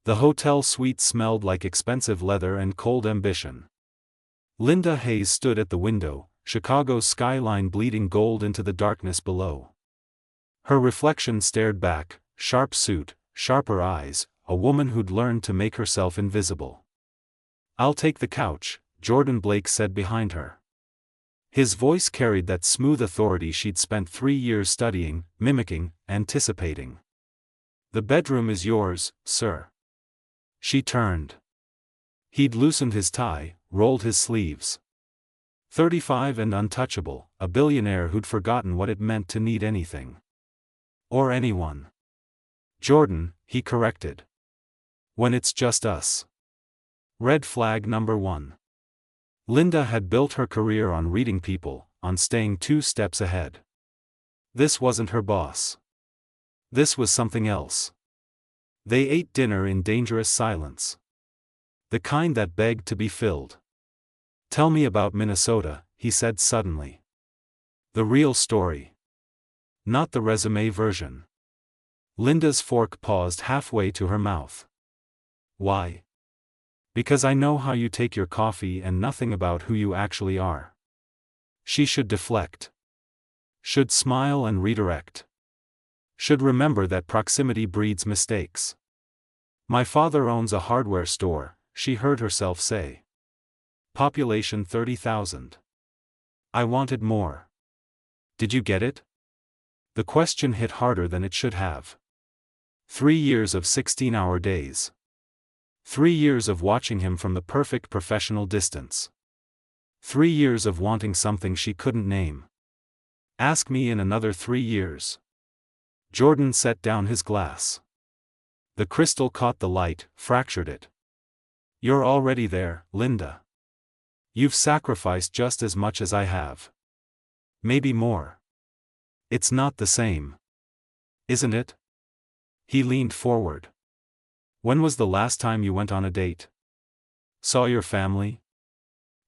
The hotel suite smelled like expensive leather and cold ambition. Linda Hayes stood at the window, Chicago's skyline bleeding gold into the darkness below. Her reflection stared back, sharp suit, sharper eyes, a woman who'd learned to make herself invisible. "I'll take the couch," Jordan Blake said behind her. His voice carried that smooth authority she'd spent 3 years studying, mimicking, anticipating. "The bedroom is yours, sir." She turned. He'd loosened his tie, rolled his sleeves. 35 and untouchable, a billionaire who'd forgotten what it meant to need anything. Or anyone. "Jordan," he corrected. "When it's just us." Red flag number 1. Linda had built her career on reading people, on staying 2 steps ahead. This wasn't her boss. This was something else. They ate dinner in dangerous silence. The kind that begged to be filled. "Tell me about Minnesota," he said suddenly. "The real story. Not the resume version." Linda's fork paused halfway to her mouth. "Why?" "Because I know how you take your coffee and nothing about who you actually are." She should deflect. Should smile and redirect. Should remember that proximity breeds mistakes. "My father owns a hardware store," she heard herself say. "Population 30,000. I wanted more." "Did you get it?" The question hit harder than it should have. 3 years of 16-hour days. 3 years of watching him from the perfect professional distance. 3 years of wanting something she couldn't name. "Ask me in another 3 years." Jordan set down his glass. The crystal caught the light, fractured it. "You're already there, Linda. You've sacrificed just as much as I have. Maybe more. It's not the same. Isn't it?" He leaned forward. "When was the last time you went on a date? Saw your family?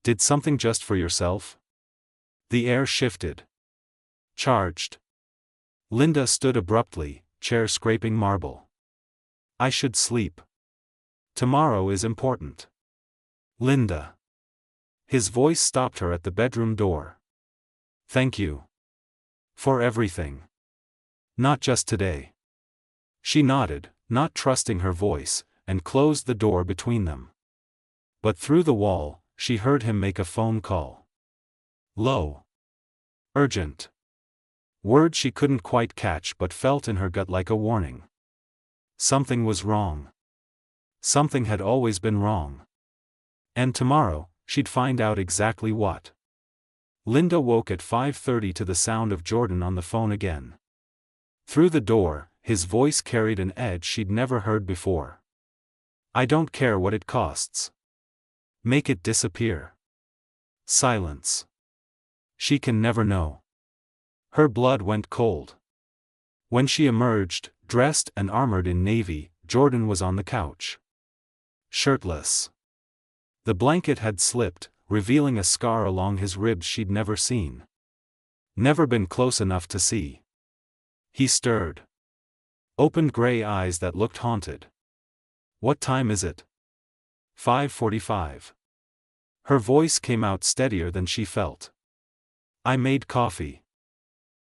Did something just for yourself?" The air shifted. Charged. Linda stood abruptly, chair scraping marble. "I should sleep. Tomorrow is important." "Linda." His voice stopped her at the bedroom door. "Thank you. For everything. Not just today." She nodded, not trusting her voice, and closed the door between them. But through the wall, she heard him make a phone call. Low. Urgent. Words she couldn't quite catch but felt in her gut like a warning. Something was wrong. Something had always been wrong. And tomorrow, she'd find out exactly what. Linda woke at 5:30 to the sound of Jordan on the phone again. Through the door, his voice carried an edge she'd never heard before. "I don't care what it costs. Make it disappear." Silence. She can never know. Her blood went cold. When she emerged, dressed and armored in navy, Jordan was on the couch. Shirtless. The blanket had slipped, revealing a scar along his ribs she'd never seen. Never been close enough to see. He stirred. Opened gray eyes that looked haunted. "What time is it?" 5:45. Her voice came out steadier than she felt. "I made coffee."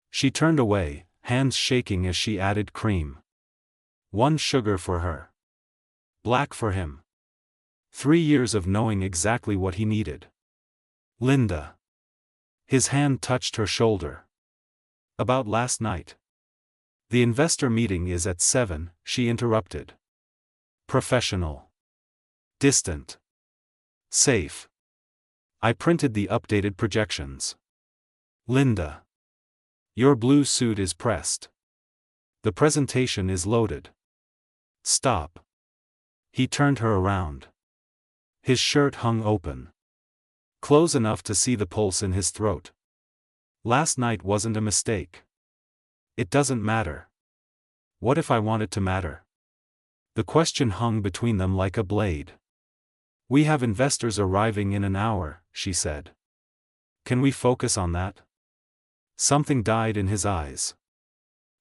She turned away, hands shaking as she added cream. 1 sugar for her. Black for him. 3 years of knowing exactly what he needed. "Linda." His hand touched her shoulder. "About last night." "The investor meeting is at 7, she interrupted. Professional. Distant. Safe. I printed the updated projections." "Linda. Your blue suit is pressed. The presentation is loaded. Stop." He turned her around. His shirt hung open. Close enough to see the pulse in his throat. "Last night wasn't a mistake. It doesn't matter." "What if I want it to matter?" The question hung between them like a blade. "We have investors arriving in an hour," she said. "Can we focus on that?" Something died in his eyes.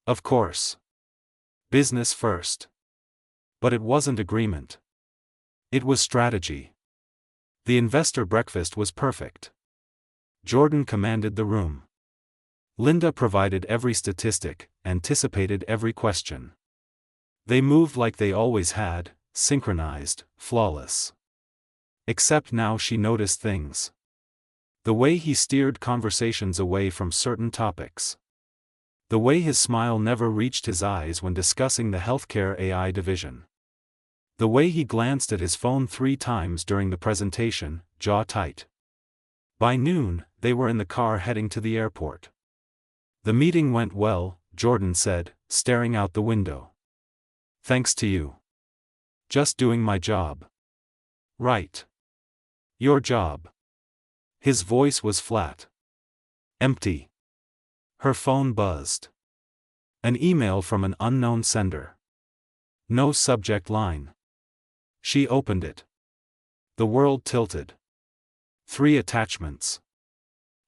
"Of course. Business first." But it wasn't agreement. It was strategy. The investor breakfast was perfect. Jordan commanded the room. Linda provided every statistic, anticipated every question. They moved like they always had, synchronized, flawless. Except now she noticed things. The way he steered conversations away from certain topics. The way his smile never reached his eyes when discussing the healthcare AI division. The way he glanced at his phone 3 times during the presentation, jaw tight. By noon, they were in the car heading to the airport. The meeting went well, Jordan said, staring out the window. Thanks to you. Just doing my job. Right. Your job. His voice was flat. Empty. Her phone buzzed. An email from an unknown sender. No subject line. She opened it. The world tilted. 3 attachments.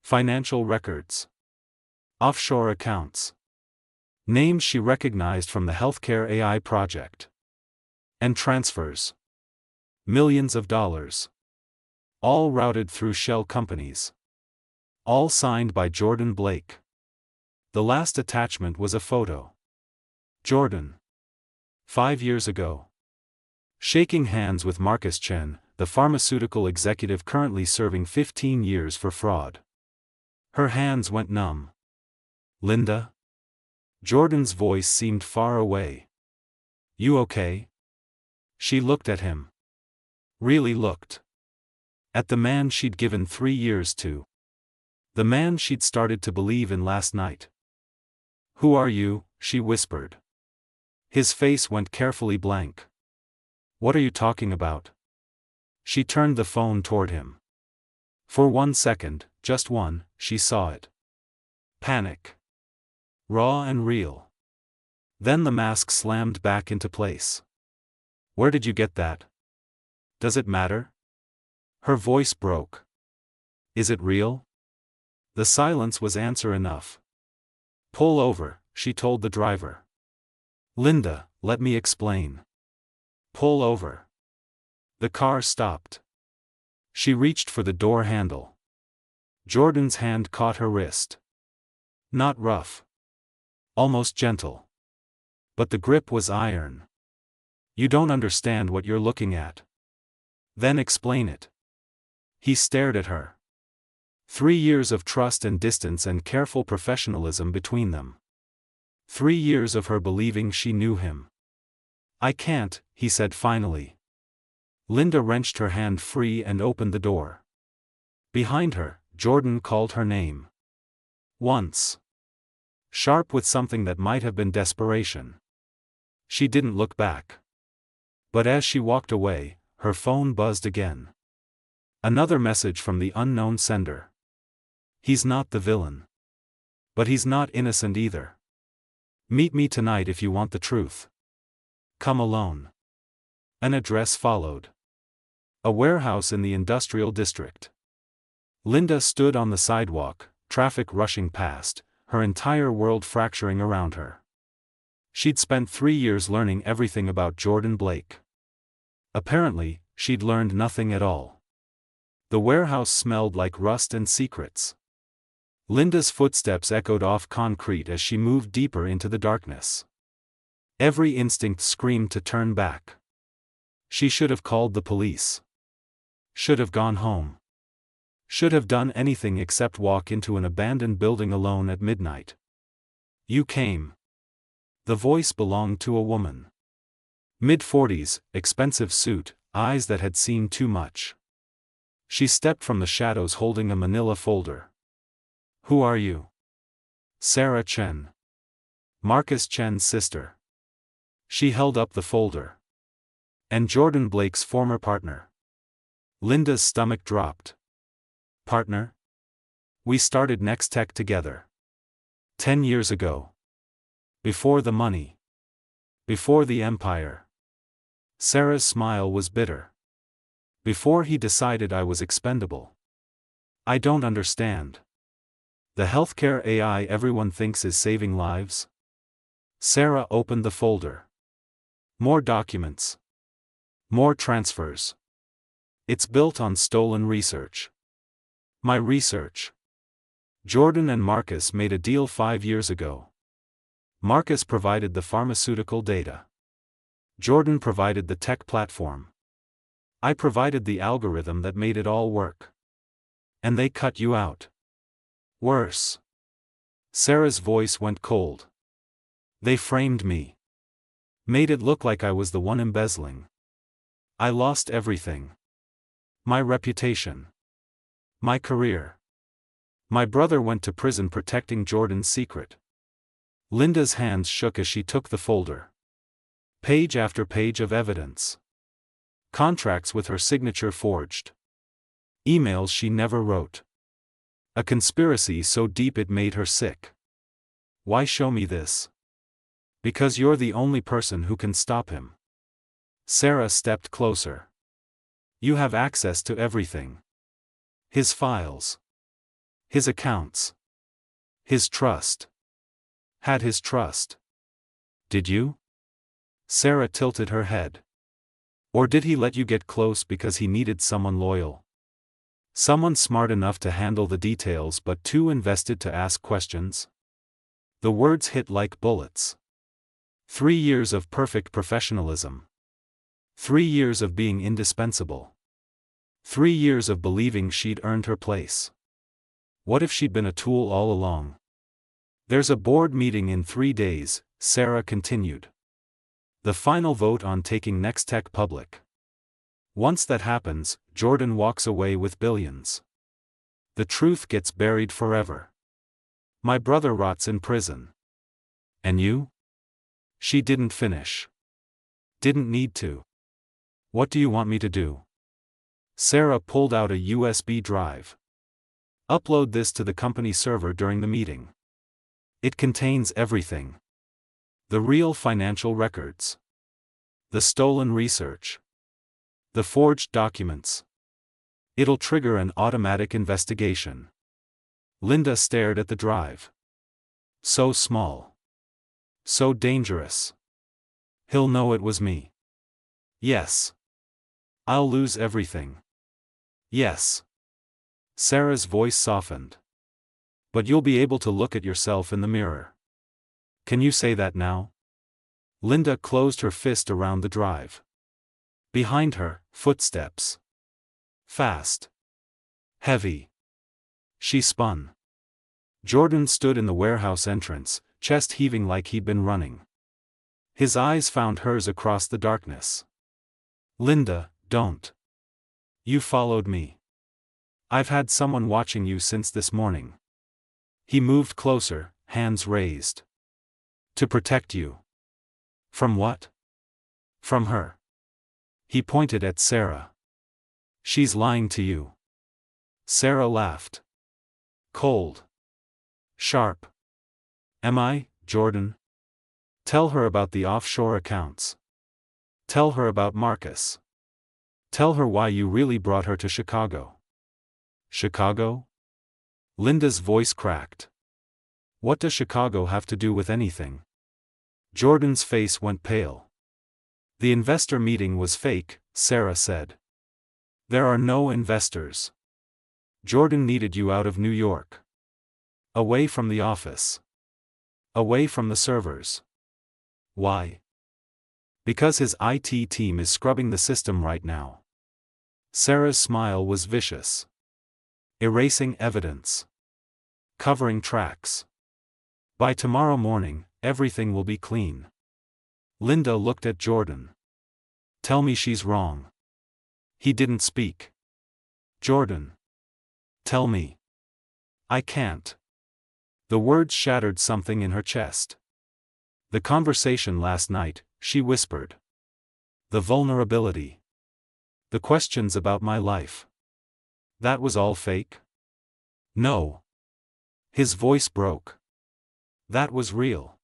Financial records. Offshore accounts. Names she recognized from the healthcare AI project. And transfers. Millions of dollars. All routed through shell companies. All signed by Jordan Blake. The last attachment was a photo. Jordan. 5 years ago. Shaking hands with Marcus Chen, the pharmaceutical executive currently serving 15 years for fraud. Her hands went numb. Linda? Jordan's voice seemed far away. You okay? She looked at him. Really looked. At the man she'd given 3 years to. The man she'd started to believe in last night. Who are you? She whispered. His face went carefully blank. What are you talking about? She turned the phone toward him. For 1 second, just one, she saw it. Panic. Raw and real. Then the mask slammed back into place. Where did you get that? Does it matter? Her voice broke. Is it real? The silence was answer enough. Pull over, she told the driver. Linda, let me explain. Pull over. The car stopped. She reached for the door handle. Jordan's hand caught her wrist. Not rough. Almost gentle. But the grip was iron. You don't understand what you're looking at. Then explain it. He stared at her. 3 years of trust and distance and careful professionalism between them. 3 years of her believing she knew him. I can't, he said finally. Linda wrenched her hand free and opened the door. Behind her, Jordan called her name. Once. Sharp with something that might have been desperation. She didn't look back. But as she walked away, her phone buzzed again. Another message from the unknown sender. He's not the villain. But he's not innocent either. Meet me tonight if you want the truth. Come alone. An address followed. A warehouse in the industrial district. Linda stood on the sidewalk, traffic rushing past, her entire world fracturing around her. She'd spent 3 years learning everything about Jordan Blake. Apparently, she'd learned nothing at all. The warehouse smelled like rust and secrets. Linda's footsteps echoed off concrete as she moved deeper into the darkness. Every instinct screamed to turn back. She should have called the police. Should have gone home. Should have done anything except walk into an abandoned building alone at midnight. You came. The voice belonged to a woman. Mid-40s, expensive suit, eyes that had seen too much. She stepped from the shadows holding a manila folder. Who are you? Sarah Chen. Marcus Chen's sister. She held up the folder. And Jordan Blake's former partner. Linda's stomach dropped. Partner? We started Next Tech together. 10 years ago. Before the money. Before the empire. Sarah's smile was bitter. Before he decided I was expendable. I don't understand. The healthcare AI everyone thinks is saving lives? Sarah opened the folder. More documents. More transfers. It's built on stolen research. My research. Jordan and Marcus made a deal 5 years ago. Marcus provided the pharmaceutical data. Jordan provided the tech platform. I provided the algorithm that made it all work. And they cut you out. Worse. Sarah's voice went cold. They framed me. Made it look like I was the one embezzling. I lost everything. My reputation. My career. My brother went to prison protecting Jordan's secret. Linda's hands shook as she took the folder. Page after page of evidence. Contracts with her signature forged. Emails she never wrote. A conspiracy so deep it made her sick. Why show me this? Because you're the only person who can stop him. Sarah stepped closer. You have access to everything. His files. His accounts. His trust. Had his trust. Did you? Sarah tilted her head. Or did he let you get close because he needed someone loyal? Someone smart enough to handle the details but too invested to ask questions? The words hit like bullets. 3 years of perfect professionalism. 3 years of being indispensable. 3 years of believing she'd earned her place. What if she'd been a tool all along? There's a board meeting in 3 days, Sarah continued. The final vote on taking Nextech public. Once that happens, Jordan walks away with billions. The truth gets buried forever. My brother rots in prison. And you? She didn't finish. Didn't need to. What do you want me to do? Sarah pulled out a USB drive. Upload this to the company server during the meeting. It contains everything. The real financial records. The stolen research. The forged documents. It'll trigger an automatic investigation. Linda stared at the drive. So small. So dangerous. He'll know it was me. Yes. I'll lose everything. Yes. Sarah's voice softened. But you'll be able to look at yourself in the mirror. Can you say that now? Linda closed her fist around the drive. Behind her, footsteps. Fast. Heavy. She spun. Jordan stood in the warehouse entrance, chest heaving like he'd been running. His eyes found hers across the darkness. Linda, don't. You followed me. I've had someone watching you since this morning. He moved closer, hands raised. To protect you. From what? From her. He pointed at Sarah. She's lying to you. Sarah laughed. Cold. Sharp. Am I, Jordan? Tell her about the offshore accounts. Tell her about Marcus. Tell her why you really brought her to Chicago. Chicago? Linda's voice cracked. What does Chicago have to do with anything? Jordan's face went pale. The investor meeting was fake, Sarah said. There are no investors. Jordan needed you out of New York. Away from the office. Away from the servers. Why? Because his IT team is scrubbing the system right now. Sarah's smile was vicious. Erasing evidence. Covering tracks. By tomorrow morning, everything will be clean. Linda looked at Jordan. Tell me she's wrong. He didn't speak. Jordan. Tell me. I can't. The words shattered something in her chest. The conversation last night, she whispered. The vulnerability. The questions about my life. That was all fake? No. His voice broke. That was real.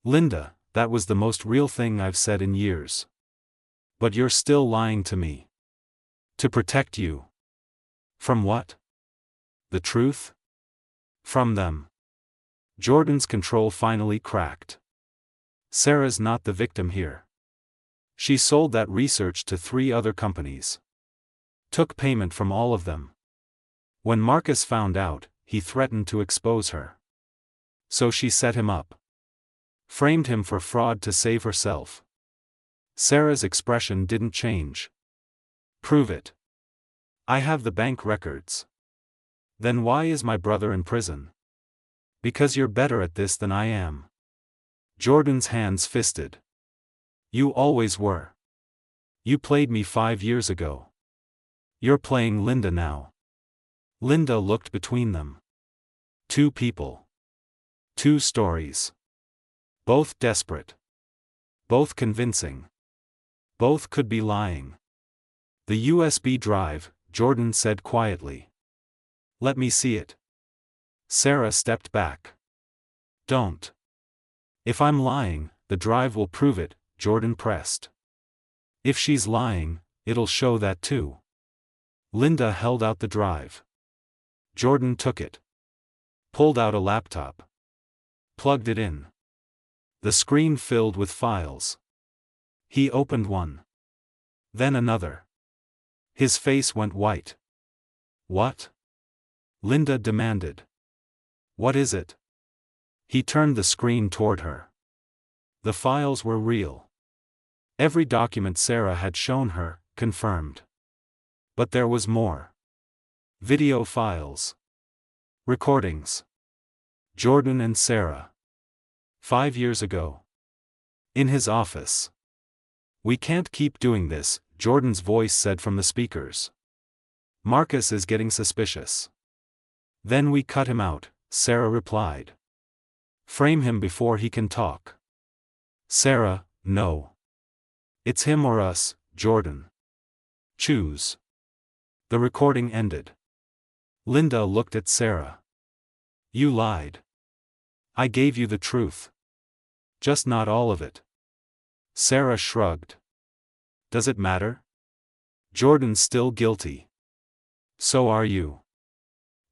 Linda, that was the most real thing I've said in years. But you're still lying to me. To protect you. From what? The truth? From them. Jordan's control finally cracked. Sarah's not the victim here. She sold that research to 3 other companies. Took payment from all of them. When Marcus found out, he threatened to expose her. So she set him up. Framed him for fraud to save herself. Sarah's expression didn't change. Prove it. I have the bank records. Then why is my brother in prison? Because you're better at this than I am. Jordan's hands fisted. You always were. You played me 5 years ago. You're playing Linda now. Linda looked between them. 2 people. 2 stories. Both desperate. Both convincing. Both could be lying. The USB drive, Jordan said quietly. Let me see it. Sarah stepped back. Don't. If I'm lying, the drive will prove it, Jordan pressed. If she's lying, it'll show that too. Linda held out the drive. Jordan took it. Pulled out a laptop. Plugged it in. The screen filled with files. He opened one. Then another. His face went white. What? Linda demanded. What is it? He turned the screen toward her. The files were real. Every document Sarah had shown her, confirmed. But there was more. Video files. Recordings. Jordan and Sarah. 5 years ago. In his office. We can't keep doing this, Jordan's voice said from the speakers. Marcus is getting suspicious. Then we cut him out, Sarah replied. Frame him before he can talk. Sarah, no. It's him or us, Jordan. Choose. The recording ended. Linda looked at Sarah. You lied. I gave you the truth. Just not all of it. Sarah shrugged. Does it matter? Jordan's still guilty. So are you.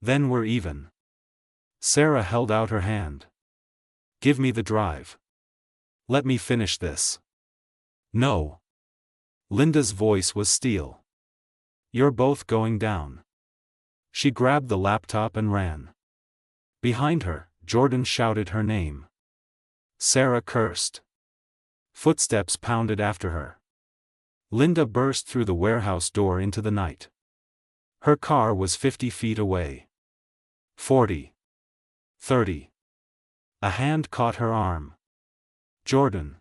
Then we're even. Sarah held out her hand. Give me the drive. Let me finish this. No. Linda's voice was steel. You're both going down. She grabbed the laptop and ran. Behind her, Jordan shouted her name. Sarah cursed. Footsteps pounded after her. Linda burst through the warehouse door into the night. Her car was 50 feet away. 40. 30. A hand caught her arm. Jordan.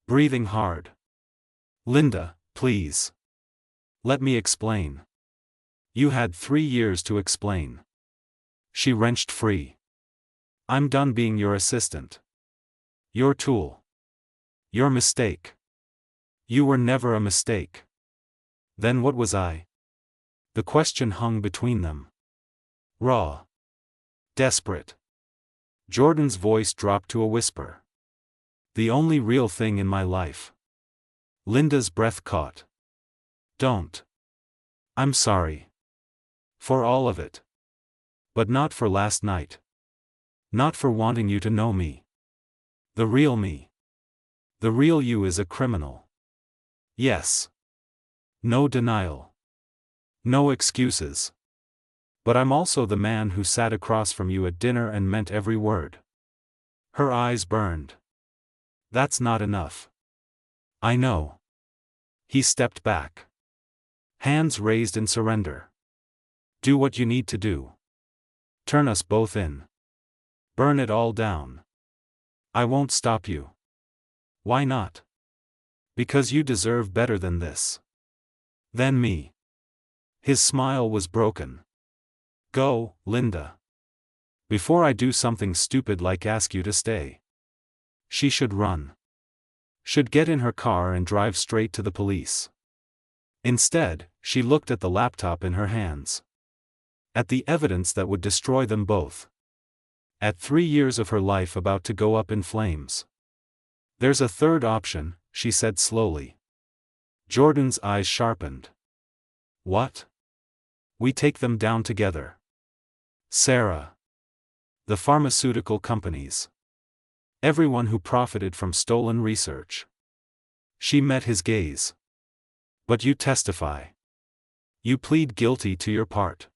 Breathing hard. Linda, please. Let me explain. You had 3 years to explain. She wrenched free. I'm done being your assistant. Your tool. Your mistake. You were never a mistake. Then what was I? The question hung between them. Raw. Desperate. Jordan's voice dropped to a whisper. The only real thing in my life. Linda's breath caught. Don't. I'm sorry. For all of it. But not for last night. Not for wanting you to know me. The real me. The real you is a criminal. Yes. No denial. No excuses. But I'm also the man who sat across from you at dinner and meant every word. Her eyes burned. That's not enough. I know. He stepped back. Hands raised in surrender. Do what you need to do. Turn us both in. Burn it all down. I won't stop you. Why not? Because you deserve better than this. Than me. His smile was broken. Go, Linda. Before I do something stupid like ask you to stay. She should run. Should get in her car and drive straight to the police. Instead, she looked at the laptop in her hands. At the evidence that would destroy them both. At 3 years of her life about to go up in flames. There's a third option, she said slowly. Jordan's eyes sharpened. What? We take them down together. Sarah. The pharmaceutical companies. Everyone who profited from stolen research. She met his gaze. But you testify. You plead guilty to your part.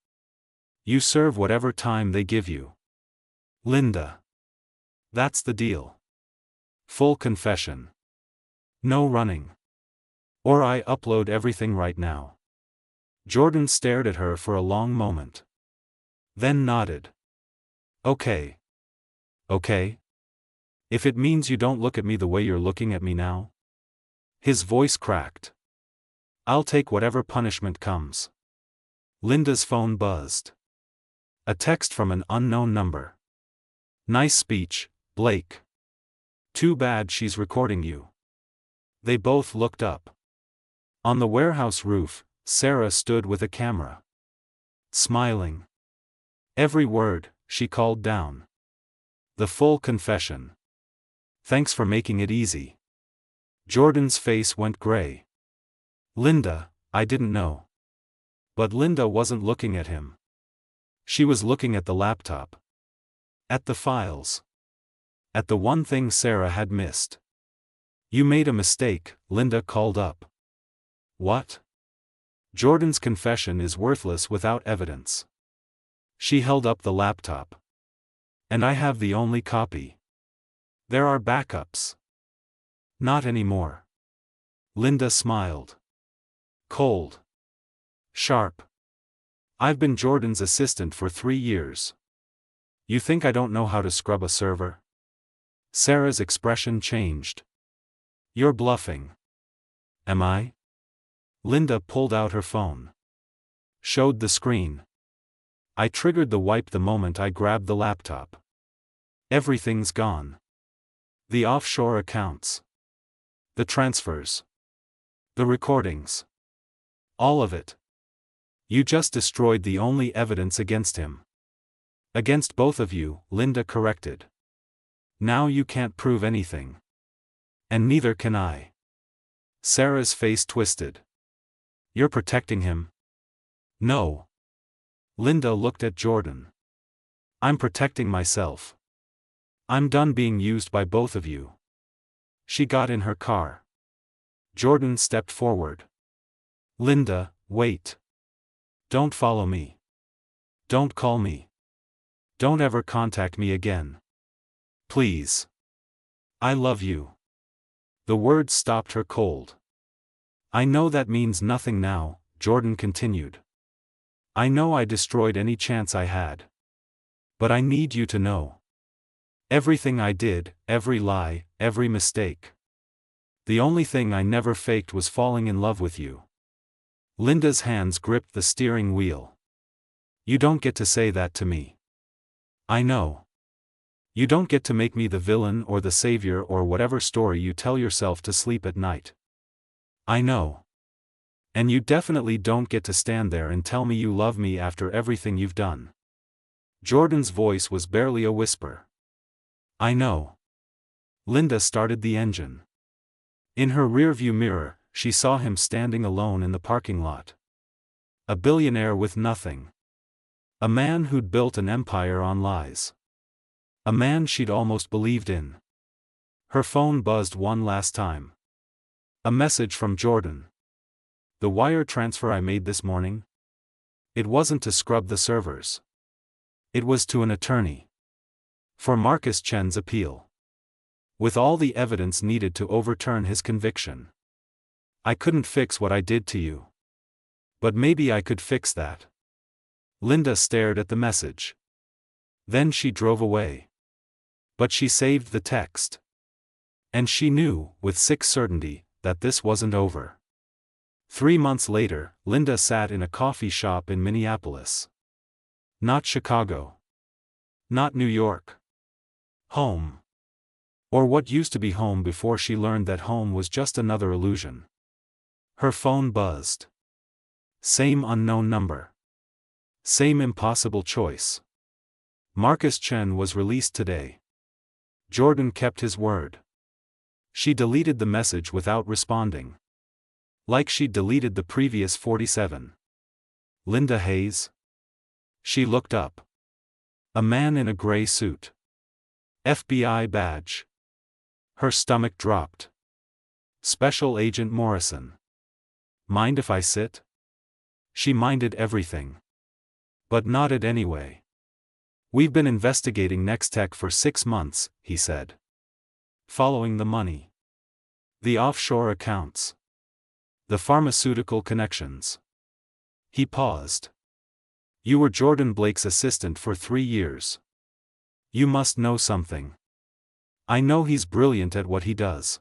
You serve whatever time they give you. Linda. That's the deal. Full confession. No running. Or I upload everything right now. Jordan stared at her for a long moment. Then nodded. Okay. Okay? If it means you don't look at me the way you're looking at me now? His voice cracked. I'll take whatever punishment comes. Linda's phone buzzed. A text from an unknown number. Nice speech, Blake. Too bad she's recording you. They both looked up. On the warehouse roof, Sarah stood with a camera. Smiling. Every word, she called down. The full confession. Thanks for making it easy. Jordan's face went gray. Linda, I didn't know. But Linda wasn't looking at him. She was looking at the laptop. At the files. At the one thing Sarah had missed. You made a mistake, Linda called up. What? Jordan's confession is worthless without evidence. She held up the laptop. And I have the only copy. There are backups. Not anymore. Linda smiled. Cold. Sharp. I've been Jordan's assistant for 3 years. You think I don't know how to scrub a server? Sarah's expression changed. You're bluffing. Am I? Linda pulled out her phone. Showed the screen. I triggered the wipe the moment I grabbed the laptop. Everything's gone. The offshore accounts. The transfers. The recordings. All of it. You just destroyed the only evidence against him. Against both of you, Linda corrected. Now you can't prove anything. And neither can I. Sarah's face twisted. You're protecting him? No. Linda looked at Jordan. I'm protecting myself. I'm done being used by both of you. She got in her car. Jordan stepped forward. Linda, wait. Don't follow me. Don't call me. Don't ever contact me again. Please. I love you. The words stopped her cold. I know that means nothing now, Jordan continued. I know I destroyed any chance I had. But I need you to know. Everything I did, every lie, every mistake. The only thing I never faked was falling in love with you. Linda's hands gripped the steering wheel. You don't get to say that to me. I know. You don't get to make me the villain or the savior or whatever story you tell yourself to sleep at night. I know. And you definitely don't get to stand there and tell me you love me after everything you've done. Jordan's voice was barely a whisper. I know. Linda started the engine. In her rearview mirror, she saw him standing alone in the parking lot. A billionaire with nothing. A man who'd built an empire on lies. A man she'd almost believed in. Her phone buzzed one last time. A message from Jordan. The wire transfer I made this morning? It wasn't to scrub the servers. It was to an attorney. For Marcus Chen's appeal. With all the evidence needed to overturn his conviction. I couldn't fix what I did to you. But maybe I could fix that. Linda stared at the message. Then she drove away. But she saved the text. And she knew, with sick certainty, that this wasn't over. 3 months later, Linda sat in a coffee shop in Minneapolis. Not Chicago. Not New York. Home. Or what used to be home before she learned that home was just another illusion. Her phone buzzed. Same unknown number. Same impossible choice. Marcus Chen was released today. Jordan kept his word. She deleted the message without responding. Like she'd deleted the previous 47. Linda Hayes? She looked up. A man in a gray suit. FBI badge. Her stomach dropped. Special Agent Morrison. Mind if I sit? She minded everything. But nodded anyway. We've been investigating Nextech for 6 months, he said. Following the money. The offshore accounts. The pharmaceutical connections. He paused. You were Jordan Blake's assistant for 3 years. You must know something. I know he's brilliant at what he does.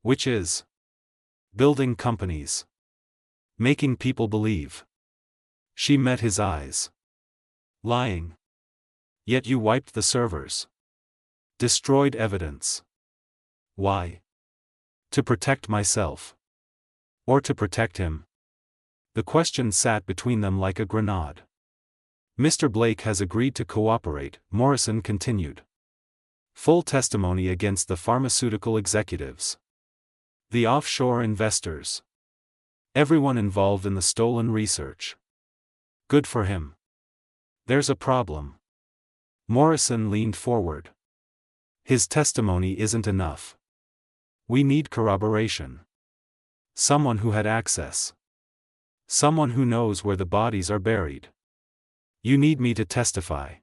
Which is? Building companies. Making people believe. She met his eyes. Lying. Yet you wiped the servers. Destroyed evidence. Why? To protect myself. Or to protect him? The question sat between them like a grenade. Mr. Blake has agreed to cooperate, Morrison continued. Full testimony against the pharmaceutical executives. The offshore investors. Everyone involved in the stolen research. Good for him. There's a problem. Morrison leaned forward. His testimony isn't enough. We need corroboration. Someone who had access. Someone who knows where the bodies are buried. You need me to testify.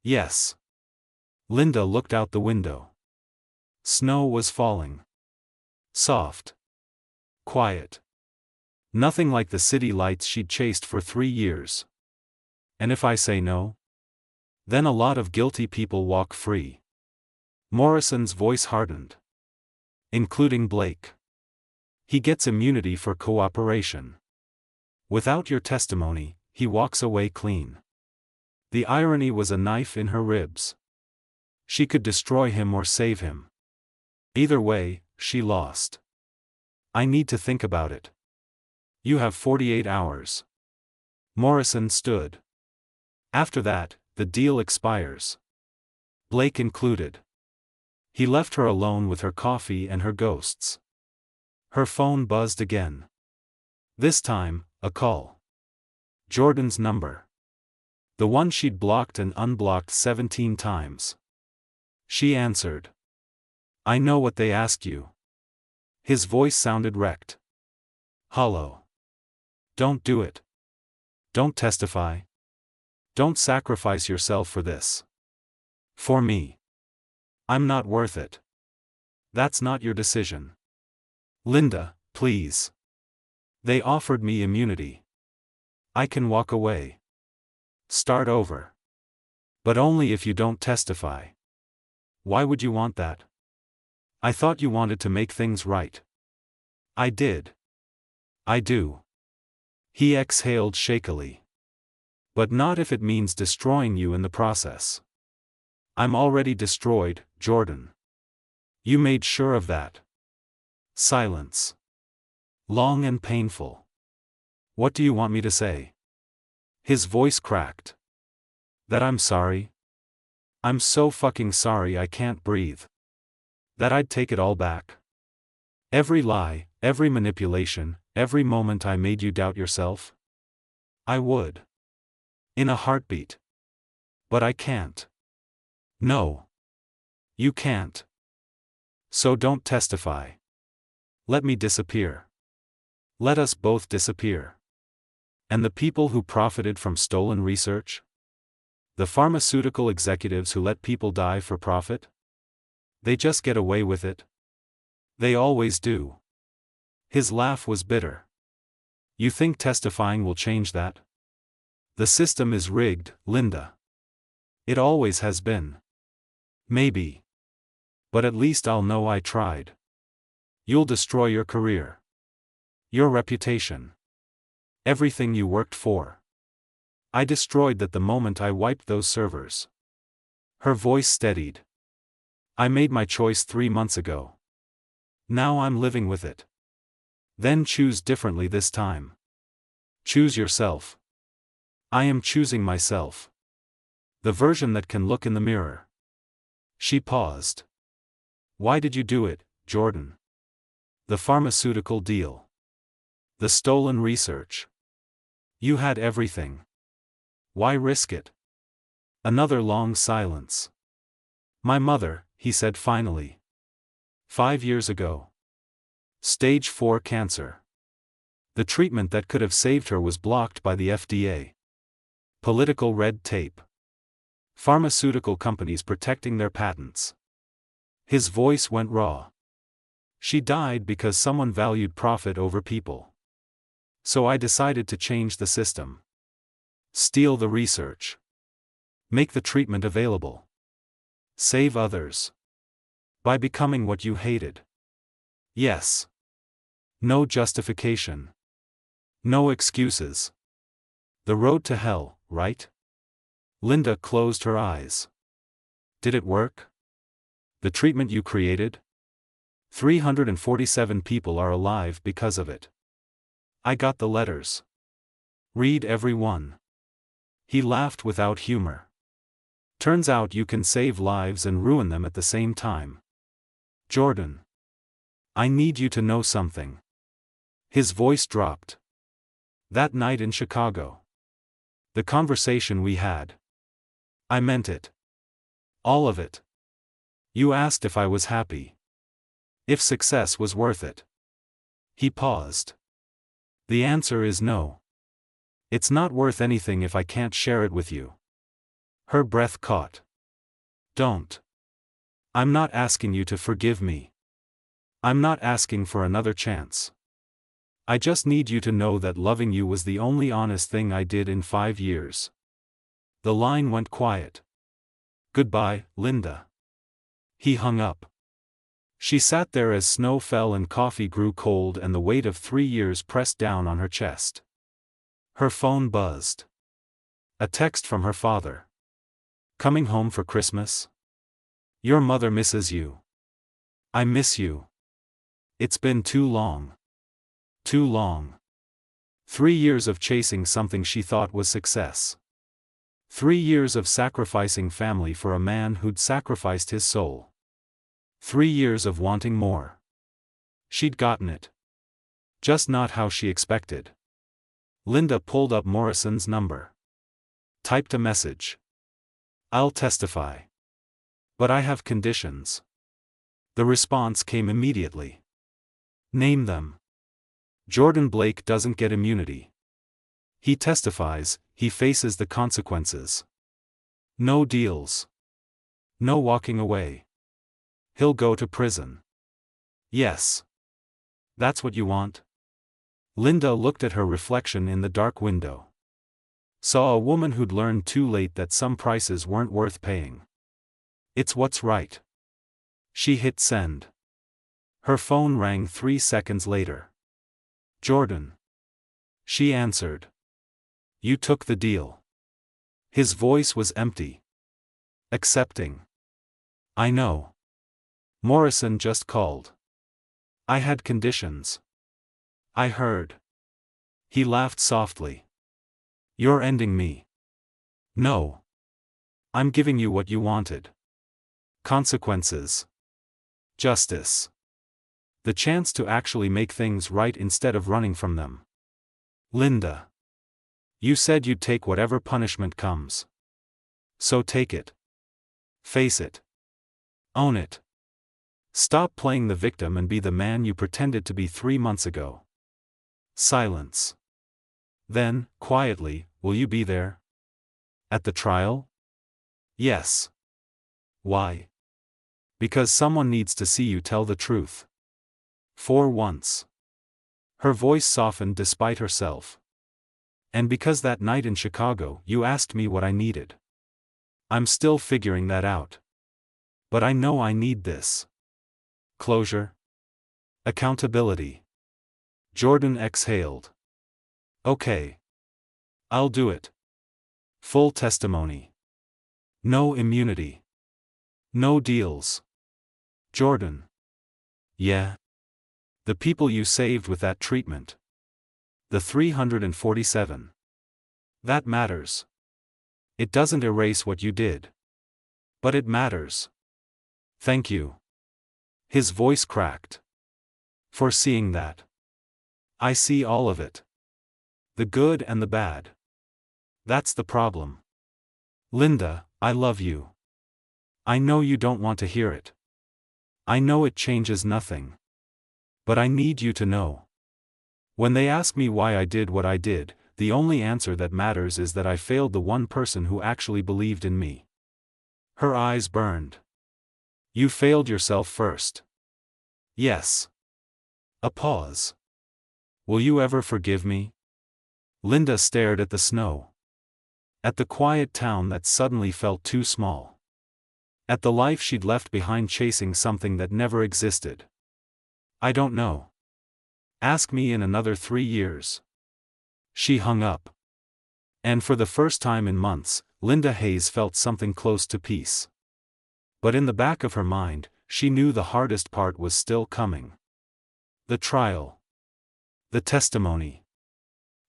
Yes. Linda looked out the window. Snow was falling. Soft. Quiet. Nothing like the city lights she'd chased for 3 years. And if I say no? Then a lot of guilty people walk free. Morrison's voice hardened. Including Blake. He gets immunity for cooperation. Without your testimony, he walks away clean. The irony was a knife in her ribs. She could destroy him or save him. Either way, she lost. I need to think about it. You have 48 hours. Morrison stood. After that, the deal expires. Blake included. He left her alone with her coffee and her ghosts. Her phone buzzed again. This time, a call. Jordan's number. The one she'd blocked and unblocked 17 times. She answered. I know what they asked you. His voice sounded wrecked. Hollow. Don't do it. Don't testify. Don't sacrifice yourself for this. For me. I'm not worth it. That's not your decision. Linda, please. They offered me immunity. I can walk away. Start over. But only if you don't testify. Why would you want that? I thought you wanted to make things right. I did. I do. He exhaled shakily. But not if it means destroying you in the process. I'm already destroyed, Jordan. You made sure of that. Silence. Long and painful. What do you want me to say? His voice cracked. That I'm sorry? I'm so fucking sorry I can't breathe. That I'd take it all back. Every lie, every manipulation, every moment I made you doubt yourself? I would. In a heartbeat. But I can't. No. You can't. So don't testify. Let me disappear. Let us both disappear. And the people who profited from stolen research? The pharmaceutical executives who let people die for profit? They just get away with it. They always do. His laugh was bitter. You think testifying will change that? The system is rigged, Linda. It always has been. Maybe. But at least I'll know I tried. You'll destroy your career. Your reputation. Everything you worked for. I destroyed that the moment I wiped those servers. Her voice steadied. I made my choice 3 months ago. Now I'm living with it. Then choose differently this time. Choose yourself. I am choosing myself. The version that can look in the mirror. She paused. Why did you do it, Jordan? The pharmaceutical deal. The stolen research. You had everything. Why risk it? Another long silence. My mother, he said finally. 5 years ago. Stage 4 cancer. The treatment that could have saved her was blocked by the FDA. Political red tape. Pharmaceutical companies protecting their patents. His voice went raw. She died because someone valued profit over people. So I decided to change the system. Steal the research. Make the treatment available. Save others. By becoming what you hated. Yes. No justification. No excuses. The road to hell, right? Linda closed her eyes. Did it work? The treatment you created? 347 people are alive because of it. I got the letters. Read every one. He laughed without humor. Turns out you can save lives and ruin them at the same time. Jordan. I need you to know something. His voice dropped. That night in Chicago. The conversation we had. I meant it. All of it. You asked if I was happy. If success was worth it. He paused. The answer is no. It's not worth anything if I can't share it with you. Her breath caught. Don't. I'm not asking you to forgive me. I'm not asking for another chance. I just need you to know that loving you was the only honest thing I did in 5 years. The line went quiet. Goodbye, Linda. He hung up. She sat there as snow fell and coffee grew cold and the weight of 3 years pressed down on her chest. Her phone buzzed. A text from her father. Coming home for Christmas? Your mother misses you. I miss you. It's been too long. Too long. 3 years of chasing something she thought was success. 3 years of sacrificing family for a man who'd sacrificed his soul. 3 years of wanting more. She'd gotten it. Just not how she expected. Linda pulled up Morrison's number. Typed a message. I'll testify. But I have conditions. The response came immediately. Name them. Jordan Blake doesn't get immunity. He testifies, he faces the consequences. No deals. No walking away. He'll go to prison. Yes. That's what you want? Linda looked at her reflection in the dark window. Saw a woman who'd learned too late that some prices weren't worth paying. It's what's right. She hit send. Her phone rang 3 seconds later. Jordan. She answered. You took the deal. His voice was empty. Accepting. I know. Morrison just called. I had conditions. I heard. He laughed softly. You're ending me. No. I'm giving you what you wanted. Consequences. Justice. The chance to actually make things right instead of running from them. Linda. You said you'd take whatever punishment comes. So take it. Face it. Own it. Stop playing the victim and be the man you pretended to be 3 months ago. Silence. Then, quietly, will you be there? At the trial? Yes. Why? Because someone needs to see you tell the truth. For once. Her voice softened despite herself. And because that night in Chicago you asked me what I needed. I'm still figuring that out. But I know I need this. Closure. Accountability. Jordan exhaled. Okay. I'll do it. Full testimony. No immunity. No deals. Jordan. Yeah. The people you saved with that treatment. The 347. That matters. It doesn't erase what you did. But it matters. Thank you. His voice cracked. For seeing that. I see all of it. The good and the bad. That's the problem. Linda, I love you. I know you don't want to hear it. I know it changes nothing. But I need you to know. When they ask me why I did what I did, the only answer that matters is that I failed the one person who actually believed in me. Her eyes burned. You failed yourself first. Yes. A pause. Will you ever forgive me? Linda stared at the snow. At the quiet town that suddenly felt too small. At the life she'd left behind chasing something that never existed. I don't know. Ask me in another 3 years. She hung up. And for the first time in months, Linda Hayes felt something close to peace. But in the back of her mind, she knew the hardest part was still coming. The trial. The testimony.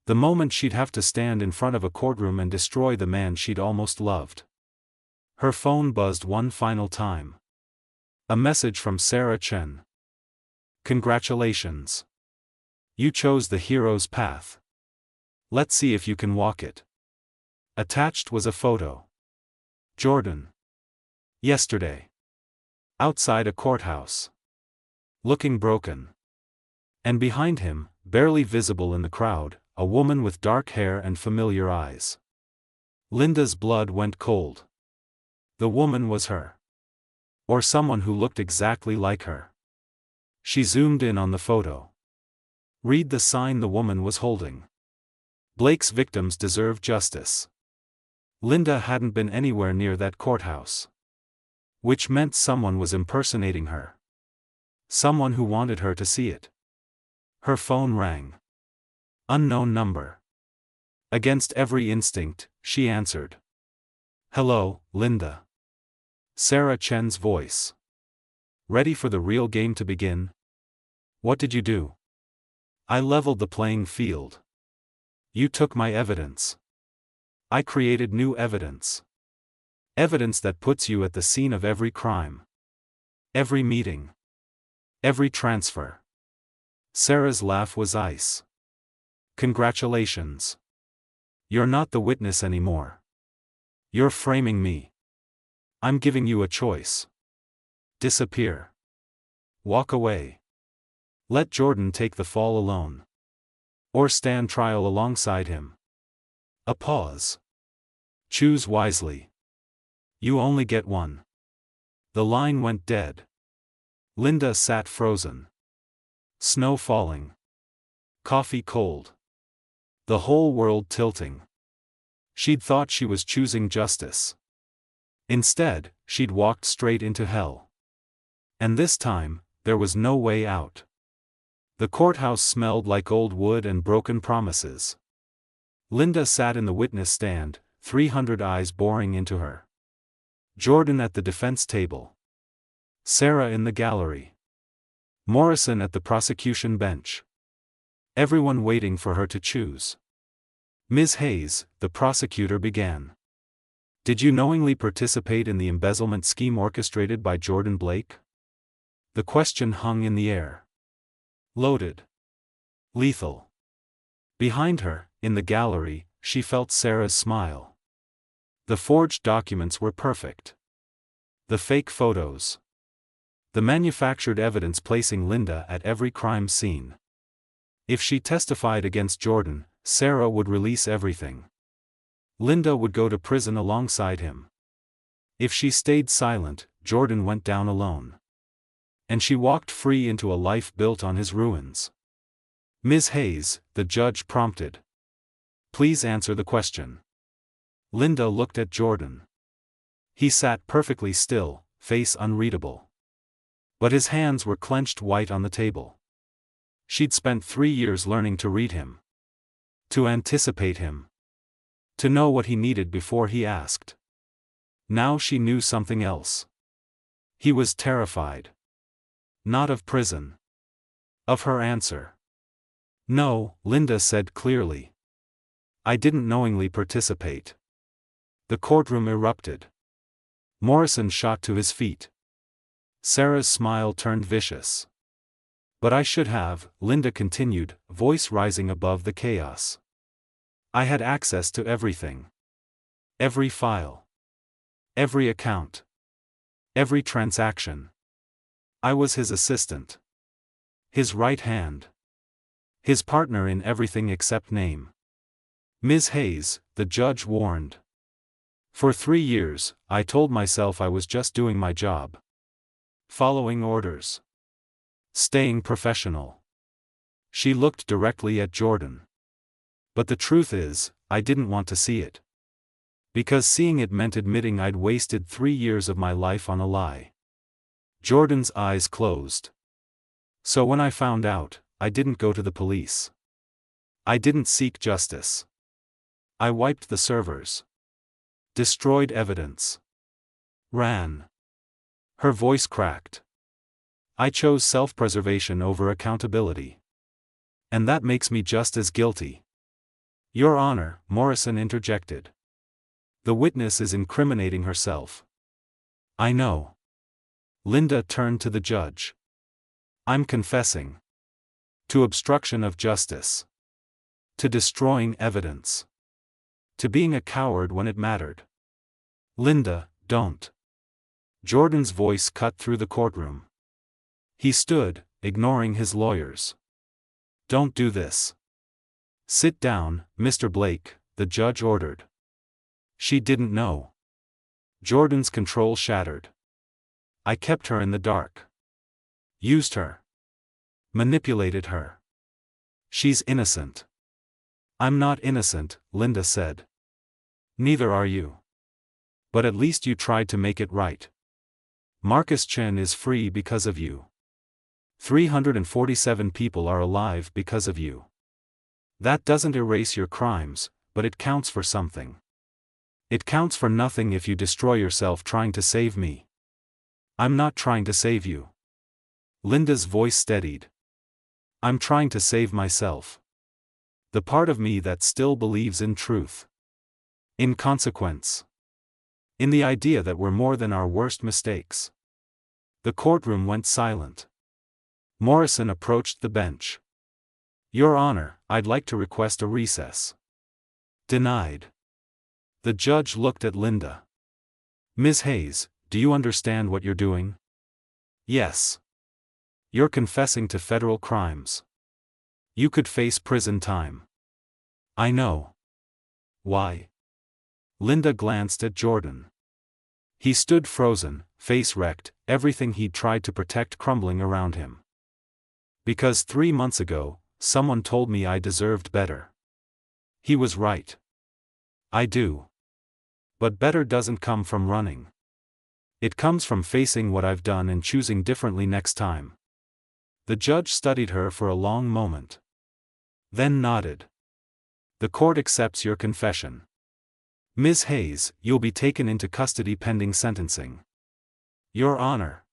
The moment she'd have to stand in front of a courtroom and destroy the man she'd almost loved. Her phone buzzed one final time. A message from Sarah Chen. Congratulations. You chose the hero's path. Let's see if you can walk it. Attached was a photo. Jordan. Yesterday. Outside a courthouse. Looking broken. And behind him, barely visible in the crowd, a woman with dark hair and familiar eyes. Linda's blood went cold. The woman was her. Or someone who looked exactly like her. She zoomed in on the photo. Read the sign the woman was holding. Blake's victims deserve justice. Linda hadn't been anywhere near that courthouse. Which meant someone was impersonating her. Someone who wanted her to see it. Her phone rang. Unknown number. Against every instinct, she answered. Hello, Linda. Sarah Chen's voice. Ready for the real game to begin? What did you do? I leveled the playing field. You took my evidence. I created new evidence. Evidence that puts you at the scene of every crime. Every meeting. Every transfer. Sarah's laugh was ice. Congratulations. You're not the witness anymore. You're framing me. I'm giving you a choice. Disappear. Walk away. Let Jordan take the fall alone. Or stand trial alongside him. A pause. Choose wisely. You only get one. The line went dead. Linda sat frozen. Snow falling. Coffee cold. The whole world tilting. She'd thought she was choosing justice. Instead, she'd walked straight into hell. And this time, there was no way out. The courthouse smelled like old wood and broken promises. Linda sat in the witness stand, 300 eyes boring into her. Jordan at the defense table. Sarah in the gallery. Morrison at the prosecution bench. Everyone waiting for her to choose. Ms. Hayes, the prosecutor began. Did you knowingly participate in the embezzlement scheme orchestrated by Jordan Blake? The question hung in the air. Loaded. Lethal. Behind her, in the gallery, she felt Sarah's smile. The forged documents were perfect. The fake photos. The manufactured evidence placing Linda at every crime scene. If she testified against Jordan, Sarah would release everything. Linda would go to prison alongside him. If she stayed silent, Jordan went down alone. And she walked free into a life built on his ruins. Ms. Hayes, the judge prompted. Please answer the question. Linda looked at Jordan. He sat perfectly still, face unreadable. But his hands were clenched white on the table. She'd spent 3 years learning to read him. To anticipate him. To know what he needed before he asked. Now she knew something else. He was terrified. Not of prison. Of her answer. No, Linda said clearly. I didn't knowingly participate. The courtroom erupted. Morrison shot to his feet. Sarah's smile turned vicious. But I should have, Linda continued, voice rising above the chaos. I had access to everything. Every file. Every account. Every transaction. I was his assistant. His right hand. His partner in everything except name. Ms. Hayes, the judge warned. For 3 years, I told myself I was just doing my job. Following orders. Staying professional. She looked directly at Jordan. But the truth is, I didn't want to see it. Because seeing it meant admitting I'd wasted 3 years of my life on a lie. Jordan's eyes closed. So when I found out, I didn't go to the police. I didn't seek justice. I wiped the servers. Destroyed evidence. Ran. Her voice cracked. I chose self-preservation over accountability. And that makes me just as guilty. Your Honor, Morrison interjected. The witness is incriminating herself. I know. Linda turned to the judge. I'm confessing. To obstruction of justice. To destroying evidence. To being a coward when it mattered. Linda, don't. Jordan's voice cut through the courtroom. He stood, ignoring his lawyers. Don't do this. Sit down, Mr. Blake, the judge ordered. She didn't know. Jordan's control shattered. I kept her in the dark. Used her. Manipulated her. She's innocent. I'm not innocent, Linda said. Neither are you. But at least you tried to make it right. Marcus Chen is free because of you. 347 people are alive because of you. That doesn't erase your crimes, but it counts for something. It counts for nothing if you destroy yourself trying to save me. I'm not trying to save you. Linda's voice steadied. I'm trying to save myself. The part of me that still believes in truth. In consequence. In the idea that we're more than our worst mistakes. The courtroom went silent. Morrison approached the bench. Your Honor, I'd like to request a recess. Denied. The judge looked at Linda. Ms. Hayes, do you understand what you're doing? Yes. You're confessing to federal crimes. You could face prison time. I know. Why? Linda glanced at Jordan. He stood frozen, face wrecked, everything he'd tried to protect crumbling around him. Because 3 months ago, someone told me I deserved better. He was right. I do. But better doesn't come from running. It comes from facing what I've done and choosing differently next time. The judge studied her for a long moment. Then nodded. The court accepts your confession. Ms. Hayes, you'll be taken into custody pending sentencing. Your Honor.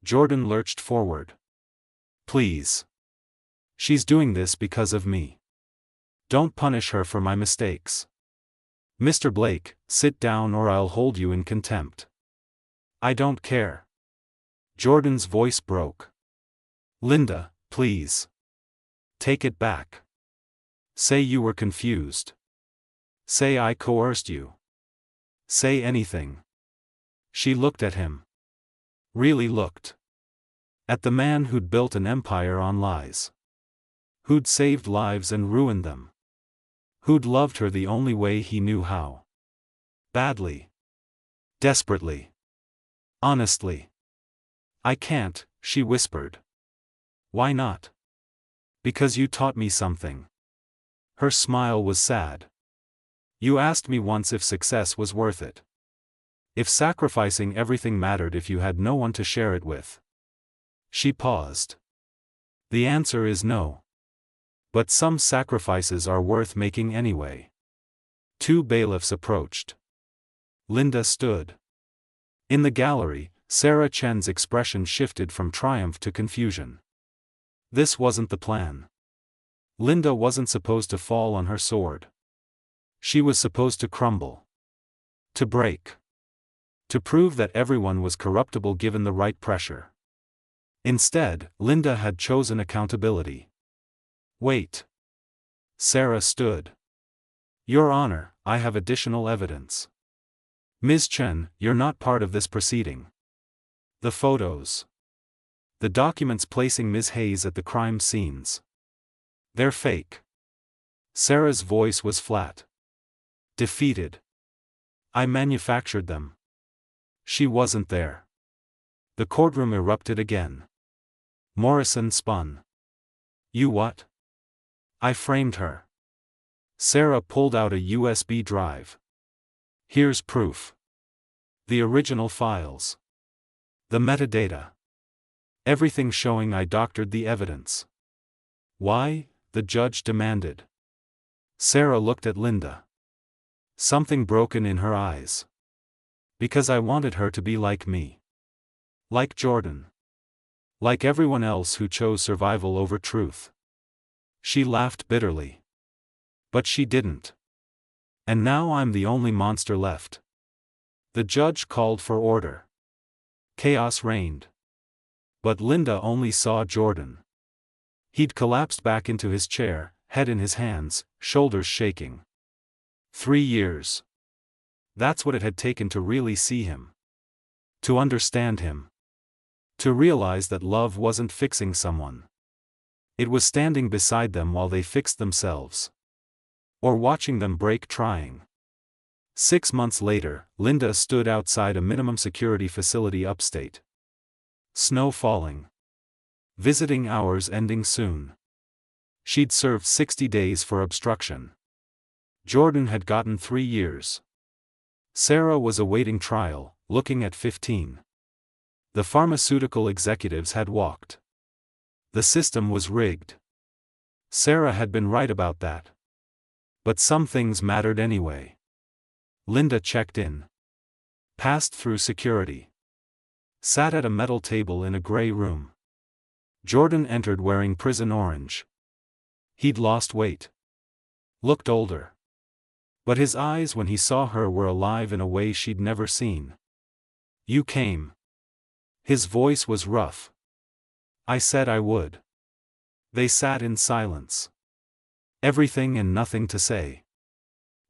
Jordan lurched forward. Please. She's doing this because of me. Don't punish her for my mistakes. Mr. Blake, sit down or I'll hold you in contempt. I don't care. Jordan's voice broke. Linda, please. Take it back. Say you were confused. Say I coerced you. Say anything. She looked at him. Really looked. At the man who'd built an empire on lies. Who'd saved lives and ruined them. Who'd loved her the only way he knew how. Badly. Desperately. Honestly. I can't, she whispered. Why not? Because you taught me something. Her smile was sad. You asked me once if success was worth it. If sacrificing everything mattered if you had no one to share it with. She paused. The answer is no. But some sacrifices are worth making anyway. 2 bailiffs approached. Linda stood. In the gallery, Sarah Chen's expression shifted from triumph to confusion. This wasn't the plan. Linda wasn't supposed to fall on her sword. She was supposed to crumble. To break. To prove that everyone was corruptible given the right pressure. Instead, Linda had chosen accountability. Wait. Sarah stood. Your Honor, I have additional evidence. Ms. Chen, you're not part of this proceeding. The photos. The documents placing Ms. Hayes at the crime scenes. They're fake. Sarah's voice was flat. Defeated. I manufactured them. She wasn't there. The courtroom erupted again. Morrison spun. You what? I framed her. Sarah pulled out a USB drive. Here's proof. The original files. The metadata. Everything showing I doctored the evidence. Why? The judge demanded. Sarah looked at Linda. Something broken in her eyes. Because I wanted her to be like me. Like Jordan. Like everyone else who chose survival over truth. She laughed bitterly. But she didn't. And now I'm the only monster left. The judge called for order. Chaos reigned. But Linda only saw Jordan. He'd collapsed back into his chair, head in his hands, shoulders shaking. 3 years. That's what it had taken to really see him. To understand him. To realize that love wasn't fixing someone. It was standing beside them while they fixed themselves. Or watching them break trying. 6 months later, Linda stood outside a minimum security facility upstate. Snow falling. Visiting hours ending soon. She'd served 60 days for obstruction. Jordan had gotten 3 years. Sarah was awaiting trial, looking at 15. The pharmaceutical executives had walked. The system was rigged. Sarah had been right about that. But some things mattered anyway. Linda checked in. Passed through security. Sat at a metal table in a gray room. Jordan entered wearing prison orange. He'd lost weight. Looked older. But his eyes when he saw her were alive in a way she'd never seen. You came. His voice was rough. I said I would. They sat in silence. Everything and nothing to say.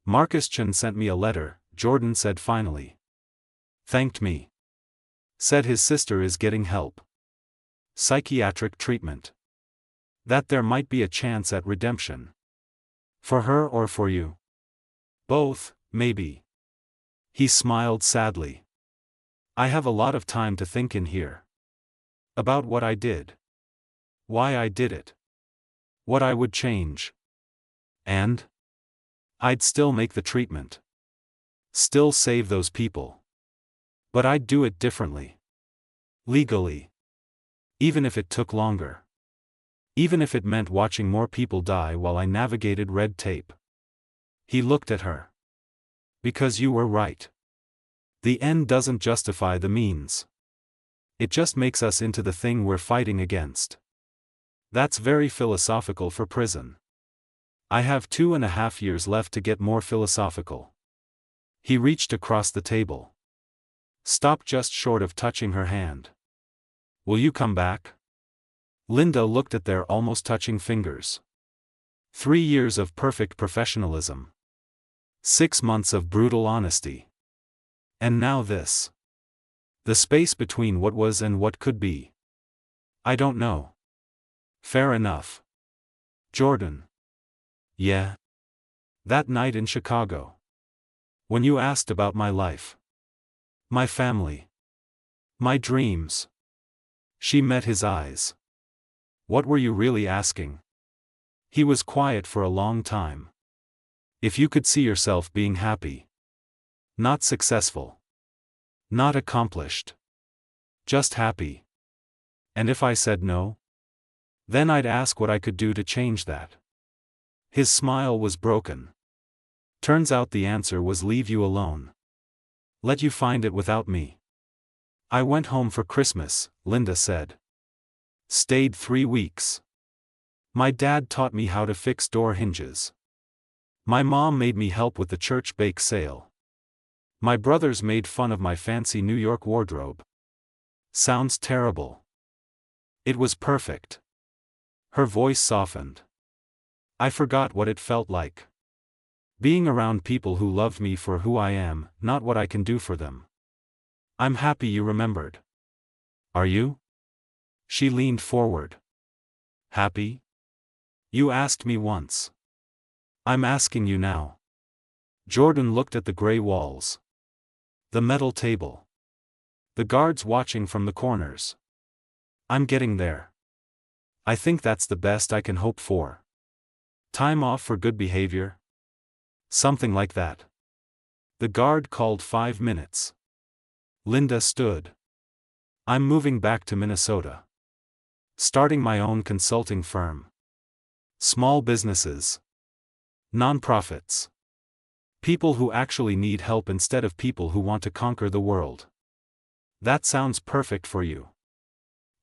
Marcus Chen sent me a letter, Jordan said finally. Thanked me. Said his sister is getting help. Psychiatric treatment. That there might be a chance at redemption. For her or for you? Both, maybe. He smiled sadly. I have a lot of time to think in here. About what I did. Why I did it. What I would change. And? I'd still make the treatment. Still save those people. But I'd do it differently. Legally. Even if it took longer. Even if it meant watching more people die while I navigated red tape. He looked at her. Because you were right. The end doesn't justify the means. It just makes us into the thing we're fighting against. That's very philosophical for prison. I have 2.5 years left to get more philosophical. He reached across the table. Stopped just short of touching her hand. Will you come back? Linda looked at their almost touching fingers. 3 years of perfect professionalism. 6 months of brutal honesty. And now this. The space between what was and what could be. I don't know. Fair enough. Jordan. Yeah. That night in Chicago. When you asked about my life. My family. My dreams. She met his eyes. What were you really asking? He was quiet for a long time. If you could see yourself being happy. Not successful. Not accomplished. Just happy. And if I said no? Then I'd ask what I could do to change that. His smile was broken. Turns out the answer was leave you alone. Let you find it without me. I went home for Christmas, Linda said. Stayed 3 weeks. My dad taught me how to fix door hinges. My mom made me help with the church bake sale. My brothers made fun of my fancy New York wardrobe. Sounds terrible. It was perfect. Her voice softened. I forgot what it felt like. Being around people who loved me for who I am, not what I can do for them. I'm happy you remembered. Are you? She leaned forward. Happy? You asked me once. I'm asking you now. Jordan looked at the gray walls. The metal table. The guards watching from the corners. I'm getting there. I think that's the best I can hope for. Time off for good behavior? Something like that. The guard called 5 minutes. Linda stood. I'm moving back to Minnesota. Starting my own consulting firm. Small businesses. Non-profits. People who actually need help instead of people who want to conquer the world. That sounds perfect for you.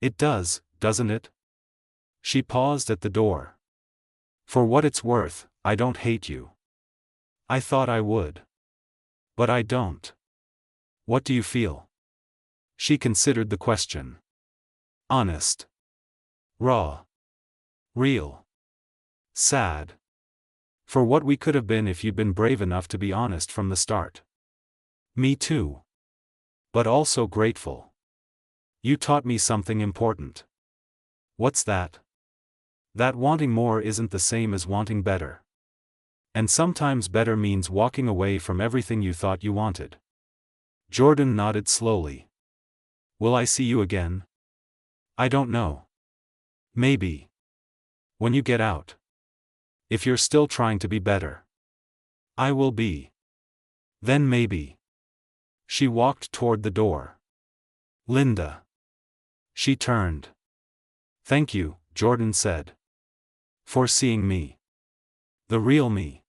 It does, doesn't it? She paused at the door. For what it's worth, I don't hate you. I thought I would. But I don't. What do you feel? She considered the question. Honest. Raw. Real. Sad. For what we could have been if you'd been brave enough to be honest from the start. Me too. But also grateful. You taught me something important. What's that? That wanting more isn't the same as wanting better. And sometimes better means walking away from everything you thought you wanted. Jordan nodded slowly. Will I see you again? I don't know. Maybe. When you get out. If you're still trying to be better. I will be. Then maybe. She walked toward the door. Linda. She turned. Thank you, Jordan said. For seeing me. The real me.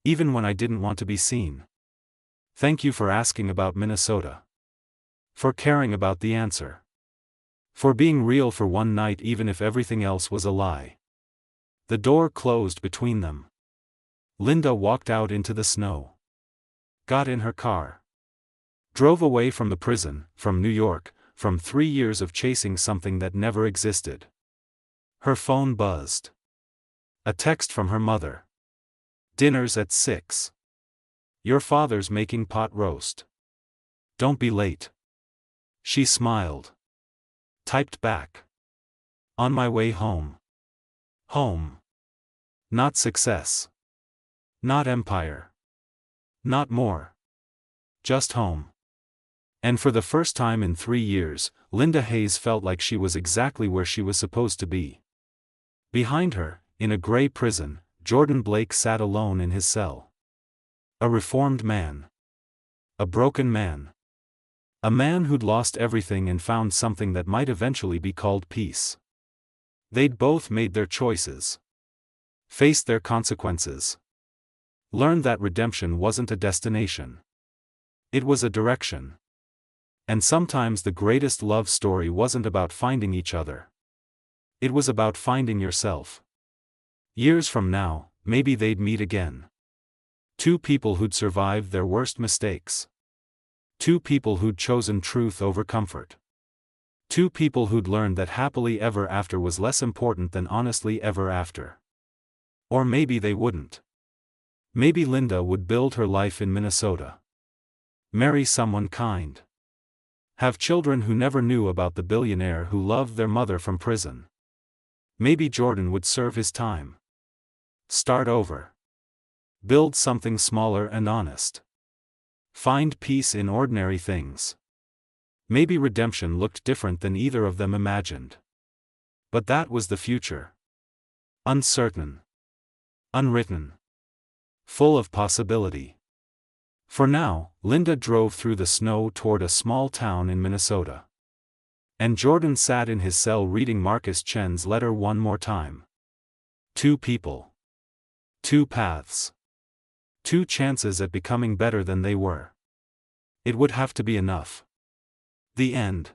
Even when I didn't want to be seen. Thank you for asking about Minnesota. For caring about the answer. For being real for one night even if everything else was a lie. The door closed between them. Linda walked out into the snow. Got in her car. Drove away from the prison, from New York, from 3 years of chasing something that never existed. Her phone buzzed. A text from her mother. Dinner's at 6. Your father's making pot roast. Don't be late. She smiled. Typed back. On my way home. Home. Not success. Not empire. Not more. Just home. And for the first time in 3 years, Linda Hayes felt like she was exactly where she was supposed to be. Behind her, in a gray prison, Jordan Blake sat alone in his cell. A reformed man. A broken man. A man who'd lost everything and found something that might eventually be called peace. They'd both made their choices. Faced their consequences. Learned that redemption wasn't a destination. It was a direction. And sometimes the greatest love story wasn't about finding each other. It was about finding yourself. Years from now, maybe they'd meet again. 2 people who'd survived their worst mistakes. 2 people who'd chosen truth over comfort. 2 people who'd learned that happily ever after was less important than honestly ever after. Or maybe they wouldn't. Maybe Linda would build her life in Minnesota. Marry someone kind. Have children who never knew about the billionaire who loved their mother from prison. Maybe Jordan would serve his time. Start over. Build something smaller and honest. Find peace in ordinary things. Maybe redemption looked different than either of them imagined. But that was the future. Uncertain. Unwritten. Full of possibility. For now, Linda drove through the snow toward a small town in Minnesota. And Jordan sat in his cell reading Marcus Chen's letter one more time. 2 people. 2 paths. 2 chances at becoming better than they were. It would have to be enough. The end.